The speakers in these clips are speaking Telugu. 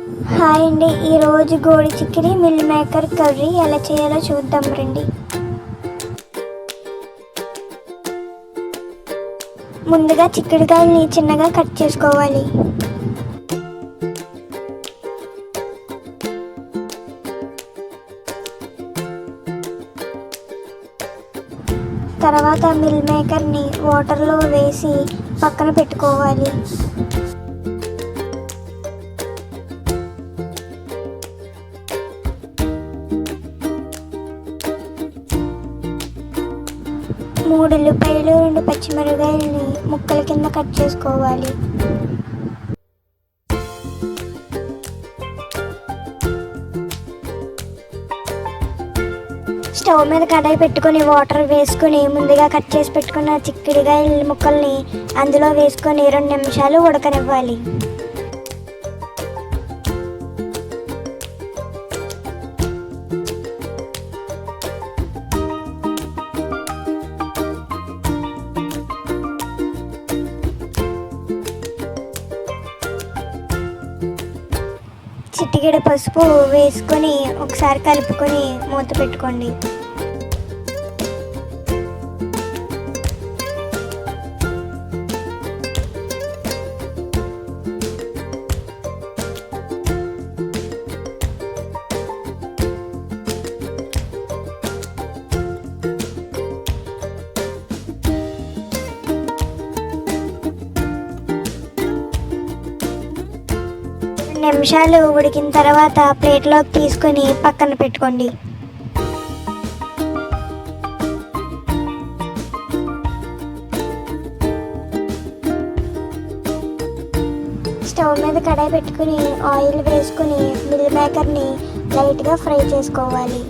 హాయ్ అండి, ఈరోజు గోడి చిక్కిరి మిల్ మేకర్ కర్రీ ఎలా చేయాలో చూద్దాం రండి. ముందుగా చిక్కుడుకాయల్ని చిన్నగా కట్ చేసుకోవాలి. తర్వాత మిల్ మేకర్ని వాటర్లో వేసి పక్కన పెట్టుకోవాలి. మూడు ఉల్లిపాయలు, 2 పచ్చిమిరపకాయలని ముక్కల కింద కట్ చేసుకోవాలి. స్టవ్ మీద కడాయి పెట్టుకొని వాటర్ వేసుకుని ముందుగా కట్ చేసి పెట్టుకున్న చిక్కుడుకాయల ముక్కల్ని అందులో వేసుకొని 2 నిమిషాలు ఉడకనివ్వాలి. చిటికెడు పసుపు వేసుకొని ఒకసారి కలుపుకొని మూత పెట్టుకోండి. నిమిషాలు ఉడికిన తర్వాత ప్లేట్లోకి తీసుకొని పక్కన పెట్టుకోండి. స్టవ్ మీద కడాయి పెట్టుకుని ఆయిల్ వేసుకుని మిల్ మేకర్ని లైట్గా ఫ్రై చేసుకోవాలి.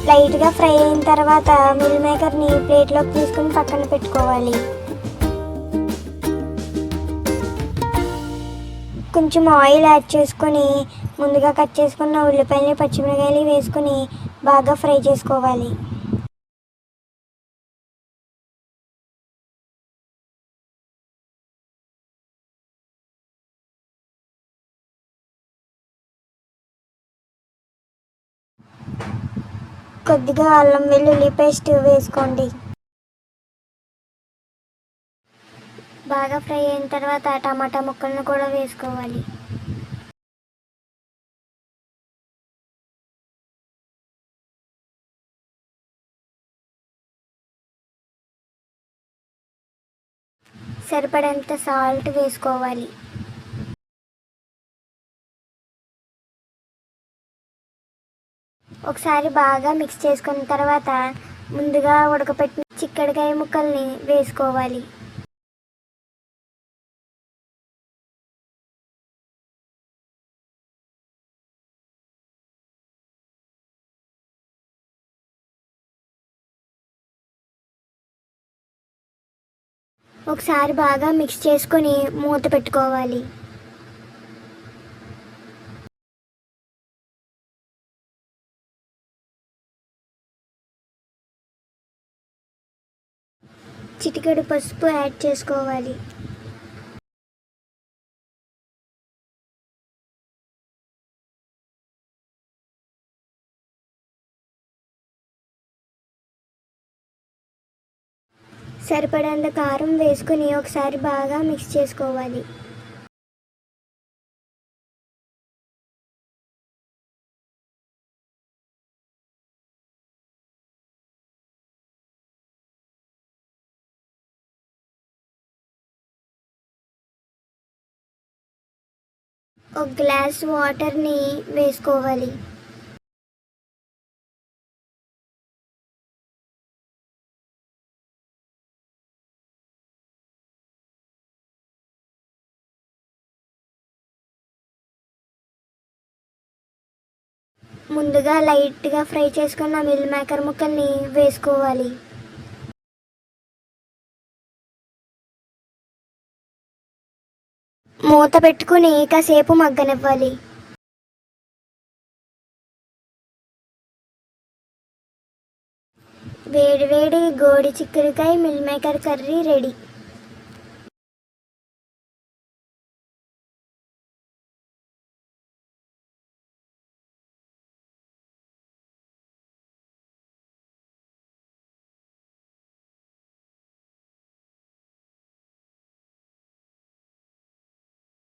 లైట్గా ఫ్రై అయిన తర్వాత మిల్ మేకర్ని ప్లేట్లోకి తీసుకుని పక్కన పెట్టుకోవాలి. కొంచెం ఆయిల్ యాడ్ చేసుకొని ముందుగా కట్ చేసుకున్న ఉల్లిపాయలు, పచ్చిమిరపకాయలు వేసుకొని బాగా ఫ్రై చేసుకోవాలి. కొద్దిగా అల్లం వెల్లుల్లి పేస్ట్ వేసుకోండి. బాగా ఫ్రై అయిన తర్వాత టమాటా ముక్కలను కూడా వేసుకోవాలి. సరిపడంత సాల్ట్ వేసుకోవాలి. ఒకసారి బాగా మిక్స్ చేసుకున్న తర్వాత ముందుగా ఉడకపెట్టిన చిక్కుడుకాయ ముక్కల్ని వేసుకోవాలి. ఒకసారి బాగా మిక్స్ చేసుకొని మూత పెట్టుకోవాలి. చిటికెడు పసుపు యాడ్ చేసుకోవాలి. సరిపడంత కారం వేసుకుని ఒకసారి బాగా మిక్స్ చేసుకోవాలి. ఒక గ్లాస్ వాటర్ని వేసుకోవాలి. ముందుగా లైట్గా ఫ్రై చేసుకున్న మిల్ మేకర్ ముక్కల్ని వేసుకోవాలి. మూత పెట్టుకుని కాసేపు మగ్గనివ్వాలి. వేడి వేడి గోడి చిక్కుడుకాయ మిల్ మేకర్ కర్రీ రెడీ.